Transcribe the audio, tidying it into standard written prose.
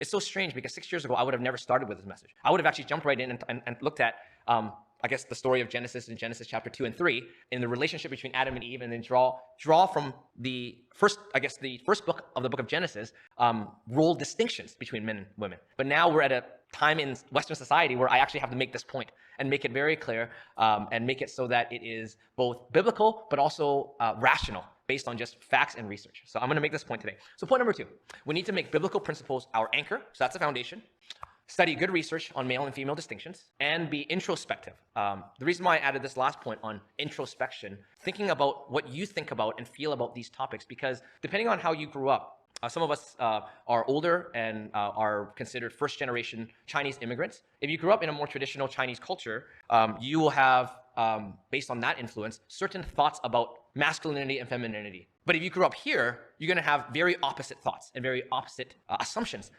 It's so strange because 6 years ago, I would have never started with this message. I would have actually jumped right in and looked at, I guess, the story of Genesis in Genesis chapter 2 and 3 in the relationship between Adam and Eve, and then draw from the first, I guess, the first book of the book of Genesis, role distinctions between men and women. But now we're at a time in Western society where I actually have to make this point and make it very clear, and make it so that it is both biblical but also rational, based on just facts and research. So I'm going to make this point today. So point number 2, we need to make biblical principles our anchor. So that's the foundation. Study good research on male and female distinctions, and be introspective. The reason why I added this last point on introspection, thinking about what you think about and feel about these topics, because depending on how you grew up, some of us are older and are considered first-generation Chinese immigrants. If you grew up in a more traditional Chinese culture, you will have, based on that influence, certain thoughts about masculinity and femininity. But if you grew up here, you're going to have very opposite thoughts and very opposite assumptions